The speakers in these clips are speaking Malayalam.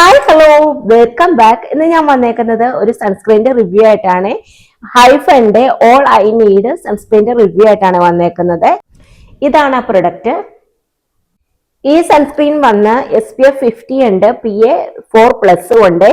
Hi hello welcome back. ഇന്ന് ഞാൻ വന്നേക്കുന്നത് ഒരു സൺസ്ക്രീനിന്റെ റിവ്യൂ ആയിട്ടാണ്. ഹൈഫന്റെ ഓൾ ഐ നീഡ് സൺസ്ക്രീനിന്റെ റിവ്യൂ ആയിട്ടാണ് വന്നേക്കുന്നത്. ഇതാണ് ആ പ്രൊഡക്റ്റ്. ഈ സൺസ്ക്രീൻ വന്ന് SPF 50 ഉണ്ട്, PA4+ ഉണ്ട്.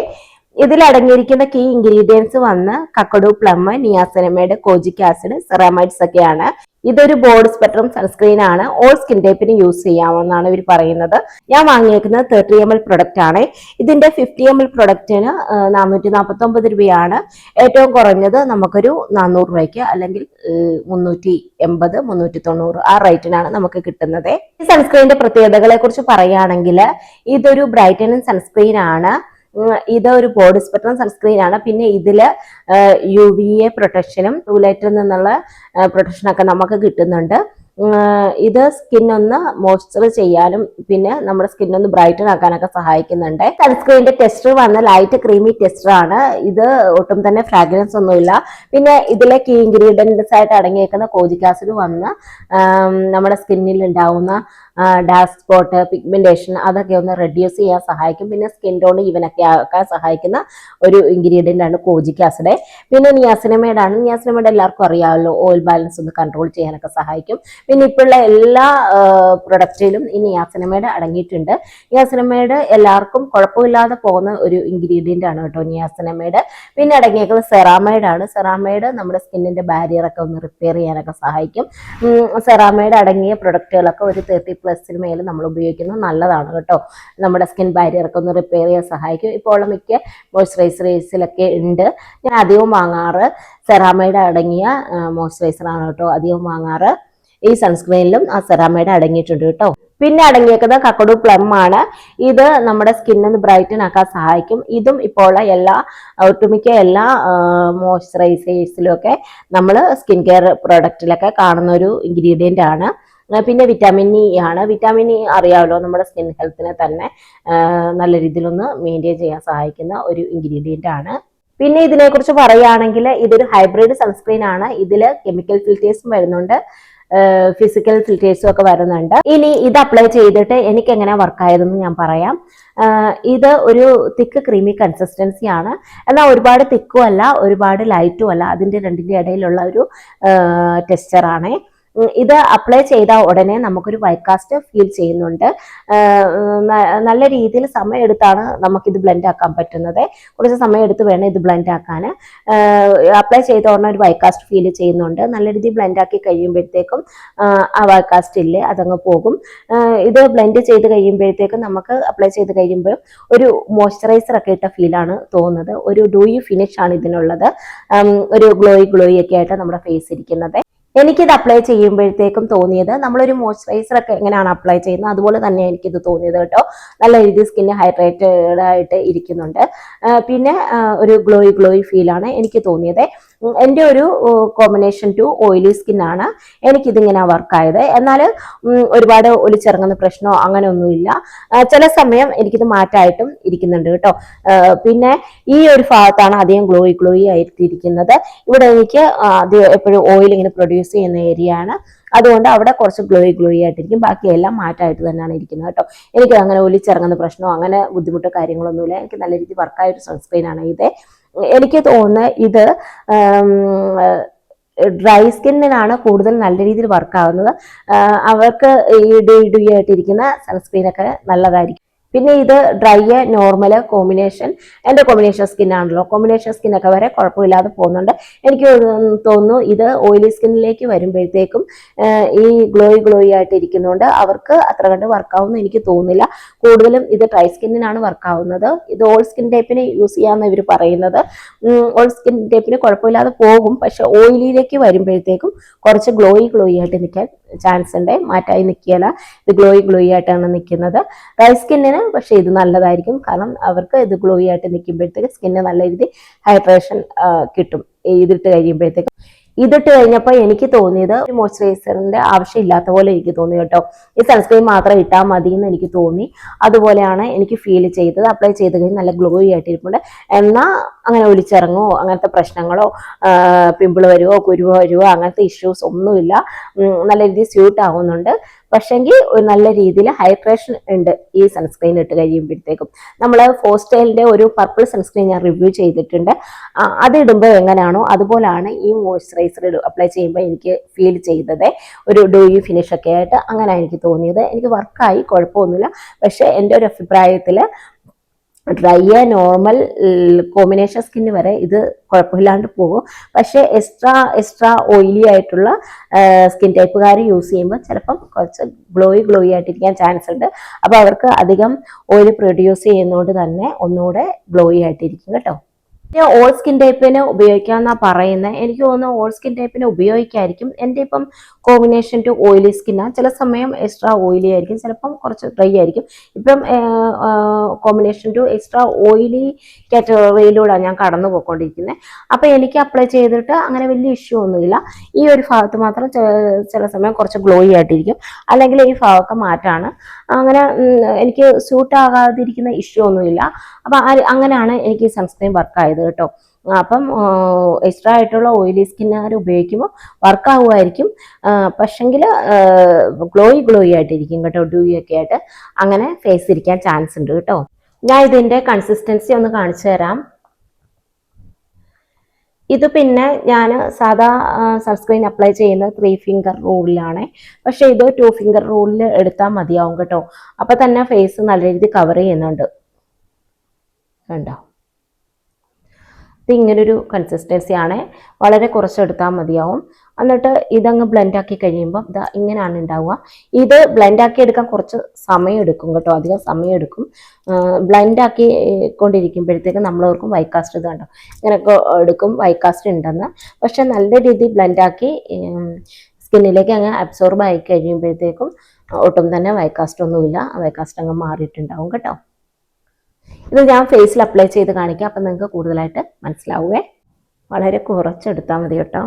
ഇതിൽ അടങ്ങിയിരിക്കുന്ന കീ ഇൻഗ്രീഡിയൻസ് വന്ന് Kakadu plum, niacinamide, kojic acid, ceramides ഒക്കെയാണ്. ഇതൊരു ബോർഡ് സ്പെക്ട്രം സൺസ്ക്രീൻ ആണ്. ഓൾ സ്കിൻ ടൈപ്പിന് യൂസ് ചെയ്യാമെന്നാണ് ഇവർ പറയുന്നത്. ഞാൻ വാങ്ങിയേക്കുന്നത് 30 ml പ്രൊഡക്റ്റ് ആണ്. ഇതിന്റെ 50 ml പ്രൊഡക്റ്റിന് 449 രൂപയാണ്. ഏറ്റവും കുറഞ്ഞത് നമുക്കൊരു 400 രൂപയ്ക്ക് അല്ലെങ്കിൽ 380, 390 ആ റേറ്റിനാണ് നമുക്ക് കിട്ടുന്നത്. ഈ സൺസ്ക്രീനിന്റെ പ്രത്യേകതകളെ കുറിച്ച് പറയുകയാണെങ്കിൽ ഇതൊരു ബ്രൈറ്റനിങ് സൺസ്ക്രീൻ ആണ്. ഇത് ഒരു ബോഡി സ്പെക്ട്രം സൺസ്ക്രീൻ ആണ്. പിന്നെ ഇതില് UVA പ്രൊട്ടക്ഷനും ടൂലൈറ്റിൽ നിന്നുള്ള പ്രൊട്ടക്ഷനൊക്കെ നമുക്ക് കിട്ടുന്നുണ്ട്. ഇത് സ്കിന്നൊന്ന് മോയ്സ്ചർ ചെയ്യാനും പിന്നെ നമ്മുടെ സ്കിന്നൊന്ന് ബ്രൈറ്റൻ ആക്കാനൊക്കെ സഹായിക്കുന്നുണ്ട്. സൺസ്ക്രീനിന്റെ ടെക്സ്ചർ വന്ന് ലൈറ്റ് ക്രീമി ടെക്സ്ചർ ആണ്. ഇത് ഒട്ടും തന്നെ ഫ്രാഗ്രൻസ് ഒന്നുമില്ല. പിന്നെ ഇതിലെ കീ ഇൻഗ്രീഡിയൻസ് ആയിട്ട് അടങ്ങിയേക്കുന്ന കോജിക് ആസിഡ് വന്ന് നമ്മുടെ സ്കിന്നിൽ ഉണ്ടാവുന്ന ഡാർക്ക് സ്പോട്ട്, പിഗ്മെന്റേഷൻ അതൊക്കെ ഒന്ന് റെഡ്യൂസ് ചെയ്യാൻ സഹായിക്കും. പിന്നെ സ്കിൻ ടോൺ ഈവനൊക്കെ ആക്കാൻ സഹായിക്കുന്ന ഒരു ഇൻഗ്രീഡിയന്റ് ആണ് കോജിക് ആസിഡ്. പിന്നെ നിയാസിനമൈഡ് ആണ്. നിയാസിനമൈഡ് എല്ലാവർക്കും അറിയാമല്ലോ, ഓയിൽ ബാലൻസ് ഒന്ന് കൺട്രോൾ ചെയ്യാനൊക്കെ സഹായിക്കും. പിന്നെ ഇപ്പോഴുള്ള എല്ലാ പ്രൊഡക്റ്റിലും ഈ നിയാസിനമൈഡ് അടങ്ങിയിട്ടുണ്ട്. നിയാസിനമൈഡ് എല്ലാവർക്കും കുഴപ്പമില്ലാതെ പോകുന്ന ഒരു ഇൻഗ്രീഡിയന്റ് ആണ് കേട്ടോ നിയാസിനമൈഡ്. പിന്നെ അടങ്ങിയേക്കുന്നത് സെറാമൈഡ് ആണ്. സെറാമൈഡ് നമ്മുടെ സ്കിന്നിന്റെ ബാരിയർ ഒക്കെ ഒന്ന് റിപ്പയർ ചെയ്യാനൊക്കെ സഹായിക്കും. സെറാമൈഡ് അടങ്ങിയ പ്രൊഡക്റ്റുകളൊക്കെ ഒരു 30+ മേലെ നമ്മൾ ഉപയോഗിക്കുന്നത് നല്ലതാണ് കേട്ടോ. നമ്മുടെ സ്കിൻ ബാരിയർ ഒക്കെ ഒന്ന് റിപ്പയർ ചെയ്യാൻ സഹായിക്കും. ഇപ്പോൾ ഉള്ള മിക്ക മോയ്സ്ചറൈസേഴ്സിലൊക്കെ ഉണ്ട്. ഞാൻ അധികവും വാങ്ങാറ് സെറാമൈഡ് അടങ്ങിയ മോയ്സ്ചറൈസർ ആണ് കേട്ടോ അധികം വാങ്ങാറ്. ഈ സൺസ്ക്രീനിലും ആ സെറാമൈഡ് അടങ്ങിയിട്ടുണ്ട് കേട്ടോ. പിന്നെ അടങ്ങിയേക്കുന്നത് കക്കഡു പ്ലം ആണ്. ഇത് നമ്മുടെ സ്കിന്നൊന്ന് ബ്രൈറ്റൻ ആക്കാൻ സഹായിക്കും. ഇതും ഇപ്പോൾ ഉള്ള ഒട്ടുമിക്ക എല്ലാ മോയ്സ്ചറൈസേഴ്സിലും ഒക്കെ നമ്മൾ സ്കിൻ കെയർ പ്രൊഡക്റ്റിലൊക്കെ കാണുന്ന ഒരു ഇൻഗ്രീഡിയന്റ് ആണ്. പിന്നെ വിറ്റാമിൻ ഇ ആണ്. വിറ്റാമിൻ ഇ അറിയാമല്ലോ, നമ്മുടെ സ്കിൻ ഹെൽത്തിനെ തന്നെ നല്ല രീതിയിലൊന്ന് മെയിൻറ്റെയിൻ ചെയ്യാൻ സഹായിക്കുന്ന ഒരു ഇൻഗ്രീഡിയന്റ് ആണ്. പിന്നെ ഇതിനെക്കുറിച്ച് പറയുകയാണെങ്കിൽ ഇതൊരു ഹൈബ്രിഡ് സൺസ്ക്രീൻ ആണ്. ഇതിൽ കെമിക്കൽ ഫിൽറ്റേഴ്സും വരുന്നുണ്ട്, ഫിസിക്കൽ ഫിൽറ്റേഴ്സും ഒക്കെ വരുന്നുണ്ട്. ഇനി ഇത് അപ്ലൈ ചെയ്തിട്ട് എനിക്ക് എങ്ങനെ വർക്കായതെന്ന് ഞാൻ പറയാം. ഇത് ഒരു തിക്ക് ക്രീമി കൺസിസ്റ്റൻസി ആണ്. എന്നാൽ ഒരുപാട് തിക്കും അല്ല, ഒരുപാട് ലൈറ്റും അല്ല. അതിന്റെ രണ്ടിന്റെ ഇടയിലുള്ള ഒരു ടെക്സ്ചർ ആണ്. ഇത് അപ്ലൈ ചെയ്ത ഉടനെ നമുക്കൊരു വൈറ്റ് കാസ്റ്റ് ഫീൽ ചെയ്യുന്നുണ്ട്. നല്ല രീതിയിൽ സമയം എടുത്താണ് നമുക്കിത് ബ്ലെൻഡ് ആക്കാൻ പറ്റുന്നത്. കുറച്ച് സമയം എടുത്ത് വേണം ഇത് ബ്ലെൻഡ് ആക്കാൻ. അപ്ലൈ ചെയ്ത ഉടനെ ഒരു വൈറ്റ് കാസ്റ്റ് ഫീൽ ചെയ്യുന്നുണ്ട്. നല്ല രീതിയിൽ ബ്ലെൻഡ് ആക്കി കഴിയുമ്പോഴത്തേക്കും ആ വൈറ്റ് കാസ്റ്റ് ഇല്ലേ അതങ്ങ് പോകും. ഇത് ബ്ലെൻഡ് ചെയ്ത് കഴിയുമ്പോഴത്തേക്കും നമുക്ക് അപ്ലൈ ചെയ്ത് കഴിയുമ്പോൾ ഒരു മോയ്സ്ചറൈസർ ഒക്കെ ഇട്ട ഫീലാണ് തോന്നുന്നത്. ഒരു ഡൂയി ഫിനിഷ് ആണ് ഇതിനുള്ളത്. ഒരു ഗ്ലോയി ഒക്കെ ആയിട്ട് നമ്മുടെ ഫേസ് ഇരിക്കുന്നത്. എനിക്കിത് അപ്ലൈ ചെയ്യുമ്പോഴത്തേക്കും തോന്നിയത് നമ്മളൊരു മോയ്സ്ചറൈസർ ഒക്കെ എങ്ങനെയാണ് അപ്ലൈ ചെയ്യുന്നത് അതുപോലെ തന്നെ എനിക്കിത് തോന്നിയത് കേട്ടോ. നല്ല രീതിയിൽ സ്കിന്ന് ഹൈഡ്രേറ്റഡ് ആയിട്ട് ഇരിക്കുന്നുണ്ട്. പിന്നെ ഒരു ഗ്ലോയി ഫീലാണ് എനിക്ക് തോന്നിയത്. എൻ്റെ ഒരു കോമ്പിനേഷൻ ടു ഓയിലി സ്കിൻ ആണ് എനിക്കിതിങ്ങനെ വർക്കായത്. എന്നാൽ ഒരുപാട് ഒലിച്ചിറങ്ങുന്ന പ്രശ്നമോ അങ്ങനെയൊന്നുമില്ല. ചില സമയം എനിക്കിത് മാറ്റായിട്ടും ഇരിക്കുന്നുണ്ട് കേട്ടോ. പിന്നെ ഈ ഒരു ഭാഗത്താണ് അധികം ഗ്ലോയി ആയിട്ടിരിക്കുന്നത്. ഇവിടെ എനിക്ക് എപ്പോഴും ഓയിൽ ഇങ്ങനെ പ്രൊഡ്യൂസ് ചെയ്യുന്ന ഏരിയ ആണ്. അതുകൊണ്ട് അവിടെ കുറച്ച് ഗ്ലോയി ആയിട്ടിരിക്കും. ബാക്കിയെല്ലാം മാറ്റായിട്ട് തന്നെയാണ് ഇരിക്കുന്നത് കേട്ടോ. എനിക്ക് അങ്ങനെ ഒലിച്ചിറങ്ങുന്ന പ്രശ്നമോ അങ്ങനെ ബുദ്ധിമുട്ടോ കാര്യങ്ങളൊന്നുമില്ല. എനിക്ക് നല്ല രീതിയിൽ വർക്കായൊരു സൺസ്ക്രീൻ ആണ് ഇത്. എനിക്ക് തോന്നുന്നത് ഇത് ഡ്രൈ സ്കിന്നിനാണ് കൂടുതൽ നല്ല രീതിയിൽ വർക്കാവുന്നത്. അവർക്ക് ഈ ഡ്യൂ ആയിട്ടിരിക്കുന്ന സൺസ്ക്രീനൊക്കെ നല്ലതായിരിക്കും. പിന്നെ ഇത് ഡ്രൈ നോർമല് കോമ്പിനേഷൻ, എൻ്റെ കോമ്പിനേഷൻ സ്കിൻ ആണല്ലോ, കോമ്പിനേഷൻ സ്കിന്നൊക്കെ വരെ കുഴപ്പമില്ലാതെ പോകുന്നുണ്ട്. എനിക്ക് തോന്നുന്നു ഇത് ഓയിലി സ്കിന്നിലേക്ക് വരുമ്പോഴത്തേക്കും ഈ ഗ്ലോയി ആയിട്ട് ഇരിക്കുന്നതുകൊണ്ട് അവർക്ക് അത്ര കണ്ട് വർക്കാവുമെന്ന് എനിക്ക് തോന്നുന്നില്ല. കൂടുതലും ഇത് ഡ്രൈ സ്കിന്നിനാണ് വർക്കാവുന്നത്. ഇത് ഓൾ സ്കിൻ ടൈപ്പിന് യൂസ് ചെയ്യാമെന്ന് ഇവർ പറയുന്നത്. ഓൾ സ്കിൻ ടൈപ്പിന് കുഴപ്പമില്ലാതെ പോകും. പക്ഷെ ഓയിലിലേക്ക് വരുമ്പോഴത്തേക്കും കുറച്ച് ഗ്ലോയി ആയിട്ട് നിൽക്കാൻ ചാൻസ് ഉണ്ട്. മാറ്റായി നിൽക്കുകയല്ല, ഇത് ഗ്ലോയി ആയിട്ടാണ് നിൽക്കുന്നത്. ഡ്രൈ സ്കിന്നിന് പക്ഷെ ഇത് നല്ലതായിരിക്കും. കാരണം അവർക്ക് ഇത് ഗ്ലോയി ആയിട്ട് നിൽക്കുമ്പോഴത്തേക്ക് സ്കിന്നിന് നല്ല രീതിയിൽ ഹൈഡ്രേഷൻ കിട്ടും. ഇതിട്ട് കഴിഞ്ഞപ്പോൾ എനിക്ക് തോന്നിയത് മോയ്സ്ചറൈസറിന്റെ ആവശ്യമില്ലാത്ത പോലെ എനിക്ക് തോന്നി കേട്ടോ. ഈ സൺസ്ക്രീൻ മാത്രം ഇട്ടാൽ മതി എന്ന് എനിക്ക് തോന്നി. അതുപോലെയാണ് എനിക്ക് ഫീൽ ചെയ്തത്. അപ്ലൈ ചെയ്ത് കഴിഞ്ഞ് നല്ല ഗ്ലോയി ആയിട്ടിരിപ്പുണ്ട്. എന്നാൽ അങ്ങനെ ഒലിച്ചിറങ്ങോ അങ്ങനത്തെ പ്രശ്നങ്ങളോ പിമ്പിൾ വരുവോ കുരുവോ വരുവോ അങ്ങനത്തെ ഇഷ്യൂസ് ഒന്നുമില്ല. നല്ല രീതിയിൽ സ്യൂട്ട് ആവുന്നുണ്ട്. പക്ഷെങ്കിൽ ഒരു നല്ല രീതിയിൽ ഹൈഡ്രേഷൻ ഉണ്ട് ഈ സൺസ്ക്രീൻ ഇട്ട് കഴിയുമ്പോഴത്തേക്കും. നമ്മൾ ഫോസ്റ്റൈലിന്റെ ഒരു പർപ്പിൾ സൺസ്ക്രീൻ ഞാൻ റിവ്യൂ ചെയ്തിട്ടുണ്ട്. അത് ഇടുമ്പോൾ എങ്ങനെയാണോ അതുപോലാണ് ഈ മോയ്സ്ചറൈസർ അപ്ലൈ ചെയ്യുമ്പോൾ എനിക്ക് ഫീൽ ചെയ്തത്. ഒരു ഡോയി ഫിനിഷ് ഒക്കെ ആയിട്ട് അങ്ങനെ എനിക്ക് തോന്നിയത്. എനിക്ക് വർക്കായി, കുഴപ്പമൊന്നുമില്ല. പക്ഷെ എൻ്റെ ഒരു അഭിപ്രായത്തിൽ ഡ്രൈ നോർമൽ കോമ്പിനേഷൻ സ്കിന്ന് വരെ ഇത് കുഴപ്പമില്ലാണ്ട് പോകും. പക്ഷെ എക്സ്ട്രാ ഓയിലി ആയിട്ടുള്ള സ്കിൻ ടൈപ്പുകാർ യൂസ് ചെയ്യുമ്പോൾ ചിലപ്പം കുറച്ച് ഗ്ലോയി ആയിട്ടിരിക്കാൻ ചാൻസ് ഉണ്ട്. അപ്പോൾ അവർക്ക് അധികം ഓയിൽ പ്രൊഡ്യൂസ് ചെയ്യുന്നതുകൊണ്ട് തന്നെ ഒന്നുകൂടെ ഗ്ലോയി ആയിട്ടിരിക്കും കേട്ടോ. ഓൾ സ്കിൻ ടൈപ്പിന് ഉപയോഗിക്കാമെന്നാ പറയുന്നത്. എനിക്ക് തോന്നുന്നു ഓൾ സ്കിൻ ടൈപ്പിന് ഉപയോഗിക്കായിരിക്കും. എൻ്റെ ഇപ്പം കോമ്പിനേഷൻ ടു ഓയിലി സ്കിന്നാണ്. ചില സമയം എക്സ്ട്രാ ഓയിലി ആയിരിക്കും, ചിലപ്പം കുറച്ച് ഡ്രൈ ആയിരിക്കും. ഇപ്പം കോമ്പിനേഷൻ ടു എക്സ്ട്രാ ഓയിലി കാറ്റഗറിയിലൂടെയാണ് ഞാൻ കടന്നു പോയിക്കൊണ്ടിരിക്കുന്നത്. അപ്പം എനിക്ക് അപ്ലൈ ചെയ്തിട്ട് അങ്ങനെ വലിയ ഇഷ്യൂ ഒന്നുമില്ല. ഈ ഒരു ഭാഗത്ത് മാത്രം ചില സമയം കുറച്ച് ഗ്ലോയി ആയിട്ടിരിക്കും, അല്ലെങ്കിൽ ഈ ഭാഗമൊക്കെ മാറ്റാണ്. അങ്ങനെ എനിക്ക് സ്യൂട്ട് ആകാതിരിക്കുന്ന ഇഷ്യൂ ഒന്നുമില്ല. അപ്പം അങ്ങനെയാണ് എനിക്ക് ഈ സൺസ്ക്രീൻ വർക്കായത് കേട്ടോ. അപ്പം എക്സ്ട്രാ ആയിട്ടുള്ള ഓയിലി സ്കിന്നുകാർ ഉപയോഗിക്കുമ്പോൾ വർക്കാവുമായിരിക്കും. പക്ഷെങ്കിൽ ഗ്ലോയി ആയിട്ടിരിക്കും കേട്ടോ, ഡ്യൂയി ഒക്കെ ആയിട്ട് അങ്ങനെ ഫേസ് ഇരിക്കാൻ ചാൻസ് ഉണ്ട് കേട്ടോ. ഞാൻ ഇതിൻ്റെ കൺസിസ്റ്റൻസി ഒന്ന് കാണിച്ചു തരാം. ഇത് പിന്നെ ഞാൻ സാധാ സൺസ്ക്രീൻ അപ്ലൈ ചെയ്യുന്നത് 3 ഫിംഗർ റൂളിലാണ്. പക്ഷെ ഇത് 2 ഫിംഗർ റൂളിൽ എടുത്താൽ മതിയാവും കേട്ടോ. അപ്പം തന്നെ ഫേസ് നല്ല രീതിയിൽ കവർ ചെയ്യുന്നുണ്ട്. കണ്ടോ, ഇത് ഇങ്ങനൊരു കൺസിസ്റ്റൻസി ആണ്. വളരെ കുറച്ചെടുത്താൽ മതിയാവും. എന്നിട്ട് ഇതങ്ങ് ബ്ലെൻഡാക്കി കഴിയുമ്പം ഇതാ ഇങ്ങനെയാണ് ഉണ്ടാവുക. ഇത് ബ്ലെൻഡാക്കി എടുക്കാൻ കുറച്ച് സമയം എടുക്കും കേട്ടോ, അധികം സമയം എടുക്കും. ബ്ലെൻഡാക്കി കൊണ്ടിരിക്കുമ്പോഴത്തേക്ക് നമ്മളവർക്കും വൈറ്റ് കാസ്റ്റ് ഇത് കണ്ടോ ഇങ്ങനെയൊക്കെ എടുക്കും, വൈറ്റ് കാസ്റ്റ് ഉണ്ടെന്ന്. പക്ഷെ നല്ല രീതിയിൽ ബ്ലെൻഡാക്കി സ്കിന്നിലേക്ക് അങ്ങ് അബ്സോർബ് ആയി കഴിയുമ്പോഴത്തേക്കും ഒട്ടും തന്നെ വൈറ്റ് കാസ്റ്റ് ഒന്നുമില്ല, വൈറ്റ് കാസ്റ്റ് അങ്ങ് മാറിയിട്ടുണ്ടാവും കേട്ടോ. ഇത് ഞാൻ ഫേസിൽ അപ്ലൈ ചെയ്ത് കാണിക്കാം, അപ്പം നിങ്ങൾക്ക് കൂടുതലായിട്ട് മനസ്സിലാവുമേ. വളരെ കുറച്ചെടുത്താൽ മതി കേട്ടോ.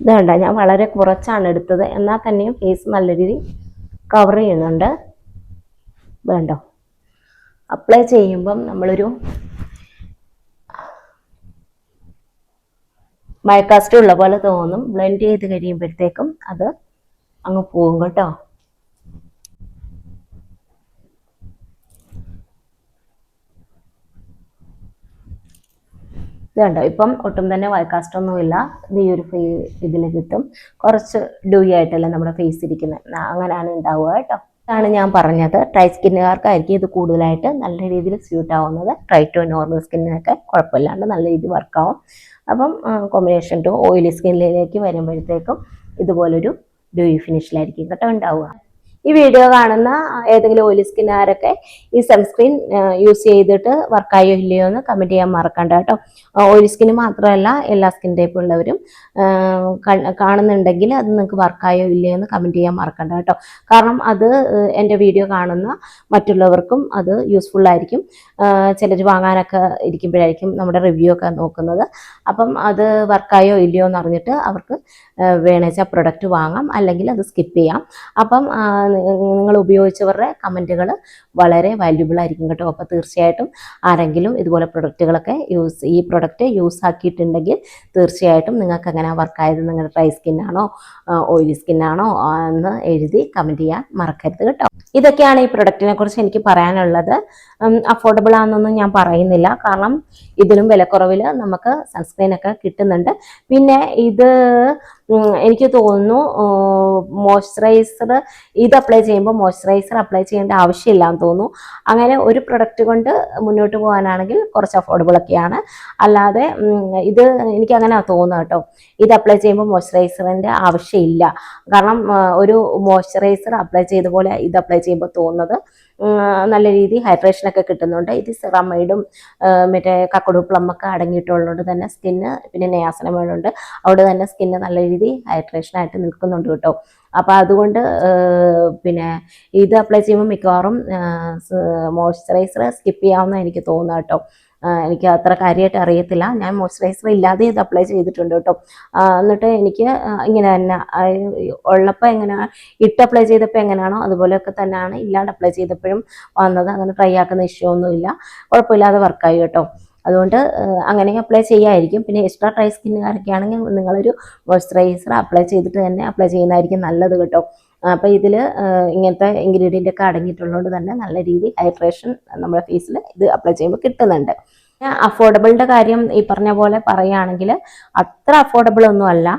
ഇത് കണ്ട, ഞാൻ വളരെ കുറച്ചാണ് എടുത്തത്, എന്നാൽ തന്നെയും ഫേസ് നല്ല രീതിയിൽ കവർ ചെയ്യുന്നുണ്ട്. വേണ്ടോ, അപ്ലൈ ചെയ്യുമ്പം നമ്മളൊരു മയക്കാസ്റ്റ് ഉള്ള പോലെ തോന്നും. ബ്ലെൻഡ് ചെയ്ത് കഴിയുമ്പോഴത്തേക്കും അത് അങ്ങ് പോകും കേട്ടോ. ഇത് കണ്ടോ, ഇപ്പം ഒട്ടും തന്നെ വൈറ്റ് കാസ്റ്റ് ഒന്നുമില്ല. ഇത് ഈ ഒരു ഇതിൽ കിട്ടും. കുറച്ച് ഡ്യൂയി ആയിട്ടല്ലേ നമ്മുടെ ഫേസ് ഇരിക്കുന്നത്, അങ്ങനെയാണ് ഉണ്ടാവുക കേട്ടോ. ഇതാണ് ഞാൻ പറഞ്ഞത്, ഡ്രൈ സ്കിന്നുകാർക്കായിരിക്കും ഇത് കൂടുതലായിട്ട് നല്ല രീതിയിൽ സ്യൂട്ട് ആവുന്നത്. ഡ്രൈ ടു നോർമൽ സ്കിന്നിനൊക്കെ കുഴപ്പമില്ലാണ്ട് നല്ല രീതിയിൽ വർക്കാവും. അപ്പം കോമ്പിനേഷൻ ടു ഓയിലി സ്കിന്നിലേക്ക് വരുമ്പോഴത്തേക്കും ഇതുപോലൊരു ഡ്യൂയി ഫിനിഷിലായിരിക്കും കേട്ടോ ഉണ്ടാവുക. ഈ വീഡിയോ കാണുന്ന ഏതെങ്കിലും ഓയിലി സ്കിന്നുകാരൊക്കെ ഈ സൺസ്ക്രീൻ യൂസ് ചെയ്തിട്ട് വർക്കായോ ഇല്ലയോ എന്ന് കമൻറ്റ് ചെയ്യാൻ മറക്കണ്ട കേട്ടോ. ഓയിലി സ്കിന് മാത്രമല്ല, എല്ലാ സ്കിൻ ടൈപ്പ് ഉള്ളവരും കാണുന്നുണ്ടെങ്കിൽ അത് നിങ്ങൾക്ക് വർക്കായോ ഇല്ലയോ എന്ന് കമൻറ്റ് ചെയ്യാൻ മറക്കണ്ട കേട്ടോ. കാരണം അത് എൻ്റെ വീഡിയോ കാണുന്ന മറ്റുള്ളവർക്കും അത് യൂസ്ഫുൾ ആയിരിക്കും. ചിലർ വാങ്ങാനൊക്കെ ഇരിക്കുമ്പോഴായിരിക്കും നമ്മുടെ റിവ്യൂ ഒക്കെ നോക്കുന്നത്. അപ്പം അത് വർക്കായോ ഇല്ലയോ എന്ന് അറിഞ്ഞിട്ട് അവർക്ക് വേണമെച്ചാൽ പ്രൊഡക്റ്റ് വാങ്ങാം, അല്ലെങ്കിൽ അത് സ്കിപ്പ് ചെയ്യാം. അപ്പം നിങ്ങൾ ഉപയോഗിച്ചവരുടെ കമൻറ്റുകൾ വളരെ വാല്യുബിൾ ആയിരിക്കും കേട്ടോ. അപ്പോൾ തീർച്ചയായിട്ടും ആരെങ്കിലും ഇതുപോലെ പ്രൊഡക്റ്റുകളൊക്കെ ഈ പ്രൊഡക്റ്റ് യൂസ് ആക്കിയിട്ടുണ്ടെങ്കിൽ തീർച്ചയായിട്ടും നിങ്ങൾക്ക് എങ്ങനെ വർക്കായത്, നിങ്ങളുടെ ഡ്രൈ സ്കിന്നാണോ ഓയിലി സ്കിന്നാണോ എന്ന് എഴുതി കമൻറ്റ് ചെയ്യാൻ മറക്കരുത് കേട്ടോ. ഇതൊക്കെയാണ് ഈ പ്രൊഡക്റ്റിനെ കുറിച്ച് എനിക്ക് പറയാനുള്ളത്. അഫോർഡബിൾ ആണെന്നൊന്നും ഞാൻ പറയുന്നില്ല, കാരണം ഇതിലും വിലക്കുറവിൽ നമുക്ക് സൺസ്ക്രീനൊക്കെ കിട്ടുന്നുണ്ട്. പിന്നെ ഇത് എനിക്ക് തോന്നുന്നു മോയ്സ്ചറൈസർ ഇത് അപ്ലൈ ചെയ്യുമ്പോൾ മോയ്സ്ചറൈസർ അപ്ലൈ ചെയ്യേണ്ട ആവശ്യമില്ല എന്ന് തോന്നുന്നു. അങ്ങനെ ഒരു പ്രൊഡക്റ്റ് കൊണ്ട് മുന്നോട്ട് പോകാനാണെങ്കിൽ കുറച്ച് അഫോർഡബിൾ ഒക്കെയാണ്. അല്ലാതെ ഇത് എനിക്ക് അങ്ങനെ തോന്നുന്നു കേട്ടോ. ഇത് അപ്ലൈ ചെയ്യുമ്പോൾ മോയ്സ്ചറൈസറിൻ്റെ ആവശ്യമില്ല. കാരണം ഒരു മോയ്സ്ചറൈസർ അപ്ലൈ ചെയ്ത പോലെ ഇത് അപ്ലൈ ചെയ്യുമ്പോൾ തോന്നുന്നത് നല്ല രീതിയിൽ ഹൈഡ്രേഷനൊക്കെ കിട്ടുന്നുണ്ട്. ഇത് സെറാമൈഡും മറ്റേ കക്കഡു പ്ലമ്മൊക്കെ അടങ്ങിയിട്ടുള്ളതുകൊണ്ട് തന്നെ സ്കിന്ന്, പിന്നെ നിയാസിനമൈഡുണ്ട്, അവിടെ തന്നെ സ്കിന്ന് നല്ല രീതിയിൽ ഹൈഡ്രേഷനായിട്ട് നിൽക്കുന്നുണ്ട് കേട്ടോ. അപ്പോൾ അതുകൊണ്ട് പിന്നെ ഇത് അപ്ലൈ ചെയ്യുമ്പോൾ മിക്കവാറും മോയ്സ്ചറൈസർ സ്കിപ്പ് ചെയ്യാമെന്ന് എനിക്ക് തോന്നുന്നു കേട്ടോ. എനിക്ക് അത്ര കാര്യമായിട്ട് അറിയത്തില്ല. ഞാൻ മോയ്സ്ചറൈസർ ഇല്ലാതെ ഇത് അപ്ലൈ ചെയ്തിട്ടുണ്ട് കേട്ടോ. എന്നിട്ട് എനിക്ക് ഇങ്ങനെ തന്നെ ഉള്ളപ്പോൾ എങ്ങനെ ഇട്ട് അപ്ലൈ ചെയ്തപ്പോൾ എങ്ങനെയാണോ അതുപോലെയൊക്കെ തന്നെയാണ് ഇല്ലാണ്ട് അപ്ലൈ ചെയ്തപ്പോഴും വന്നത്. അങ്ങനെ ഡ്രൈ ആക്കുന്ന ഇഷ്യൂ ഒന്നുമില്ല, കുഴപ്പമില്ലാതെ വർക്കായി കേട്ടോ. അതുകൊണ്ട് അങ്ങനെ അപ്ലൈ ചെയ്യായിരിക്കും. പിന്നെ എക്സ്ട്രാ ഡ്രൈ സ്കിന്നുകാരൊക്കെ ആണെങ്കിൽ നിങ്ങളൊരു മോയ്സ്ചറൈസർ അപ്ലൈ ചെയ്തിട്ട് തന്നെ അപ്ലൈ ചെയ്യുന്നതായിരിക്കും നല്ലത് കേട്ടോ. അപ്പോൾ ഇതിൽ ഇങ്ങനത്തെ ഇൻഗ്രീഡിയൻ്റ് ഒക്കെ അടങ്ങിയിട്ടുള്ളതുകൊണ്ട് തന്നെ നല്ല രീതിയിൽ ഹൈഡ്രേഷൻ നമ്മുടെ ഫേസിൽ ഇത് അപ്ലൈ ചെയ്യുമ്പോൾ കിട്ടുന്നുണ്ട്. അഫോർഡബിളിൻ്റെ കാര്യം ഈ പറഞ്ഞ പോലെ പറയുകയാണെങ്കിൽ അത്ര അഫോർഡബിൾ ഒന്നും അല്ല.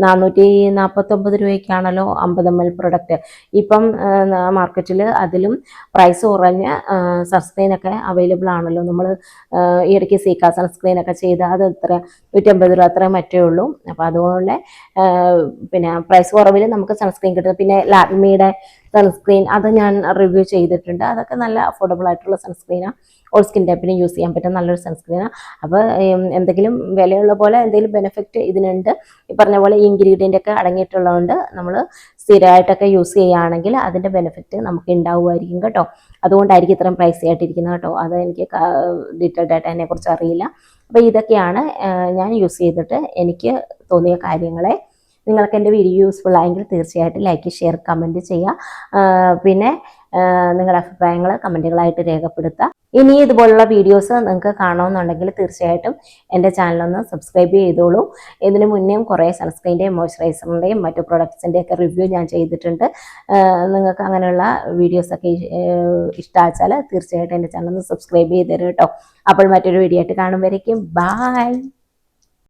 449 രൂപയ്ക്കാണല്ലോ 50 ml പ്രൊഡക്റ്റ്. ഇപ്പം മാർക്കറ്റിൽ അതിലും പ്രൈസ് കുറഞ്ഞ സൺസ്ക്രീനൊക്കെ അവൈലബിൾ ആണല്ലോ. നമ്മൾ ഈ ഇടയ്ക്ക് സീക്ക സൺസ്ക്രീനൊക്കെ ചെയ്ത് അത് എത്ര 150 രൂപ അത്രയും മറ്റേ ഉള്ളൂ. അപ്പോൾ അതുപോലെ പിന്നെ പ്രൈസ് കുറവിൽ നമുക്ക് സൺസ്ക്രീൻ കിട്ടും. പിന്നെ ലാക്മിയുടെ സൺസ്ക്രീൻ അത് ഞാൻ റിവ്യൂ ചെയ്തിട്ടുണ്ട്. അതൊക്കെ നല്ല അഫോർഡബിൾ ആയിട്ടുള്ള സൺസ്ക്രീനാണ്. ഓൾ സ്കിൻ ടൈപ്പിന് യൂസ് ചെയ്യാൻ പറ്റുന്ന നല്ലൊരു സൺസ്ക്രീനാണ്. അപ്പോൾ എന്തെങ്കിലും വിലയുള്ള പോലെ എന്തെങ്കിലും ബെനിഫിറ്റ് ഇതിനുണ്ട്. ഈ പറഞ്ഞ പോലെ ഇൻഗ്രീഡിയൻ്റ് ഒക്കെ അടങ്ങിയിട്ടുള്ളതുകൊണ്ട് നമ്മൾ സ്ഥിരമായിട്ടൊക്കെ യൂസ് ചെയ്യുകയാണെങ്കിൽ അതിൻ്റെ ബെനിഫിറ്റ് നമുക്ക് ഉണ്ടാവുമായിരിക്കും കേട്ടോ. അതുകൊണ്ടായിരിക്കും ഇത്രയും പ്രൈസി ആയിട്ടിരിക്കുന്നത് കേട്ടോ. അത് എനിക്ക് ഡീറ്റെയിൽഡ് ആയിട്ട് അതിനെക്കുറിച്ച് അറിയില്ല. അപ്പോൾ ഇതൊക്കെയാണ് ഞാൻ യൂസ് ചെയ്തിട്ട് എനിക്ക് തോന്നിയ കാര്യങ്ങളെ. നിങ്ങൾക്ക് എൻ്റെ വീഡിയോ യൂസ്ഫുൾ ആയെങ്കിൽ തീർച്ചയായിട്ടും ലൈക്ക്, ഷെയർ, കമൻറ്റ് ചെയ്യുക. പിന്നെ നിങ്ങളുടെ അഭിപ്രായങ്ങൾ കമൻറ്റുകളായിട്ട് രേഖപ്പെടുത്തുക. ഇനി ഇതുപോലുള്ള വീഡിയോസ് നിങ്ങൾക്ക് കാണണമെന്നുണ്ടെങ്കിൽ തീർച്ചയായിട്ടും എൻ്റെ ചാനലൊന്ന് സബ്സ്ക്രൈബ് ചെയ്തോളൂ. ഇതിന് മുന്നേയും കുറേ സൺസ്ക്രീൻ്റെയും മോയ്സ്ചറൈസറിൻ്റെയും മറ്റു പ്രൊഡക്ട്സിൻ്റെയൊക്കെ റിവ്യൂ ഞാൻ ചെയ്തിട്ടുണ്ട്. നിങ്ങൾക്ക് അങ്ങനെയുള്ള വീഡിയോസൊക്കെ ഇഷ്ടമാച്ചാൽ തീർച്ചയായിട്ടും എൻ്റെ ചാനലൊന്ന് സബ്സ്ക്രൈബ് ചെയ്ത് തരും കേട്ടോ. അപ്പോൾ മറ്റൊരു വീഡിയോ ആയിട്ട് കാണുമ്പോഴേക്കും ബായ്.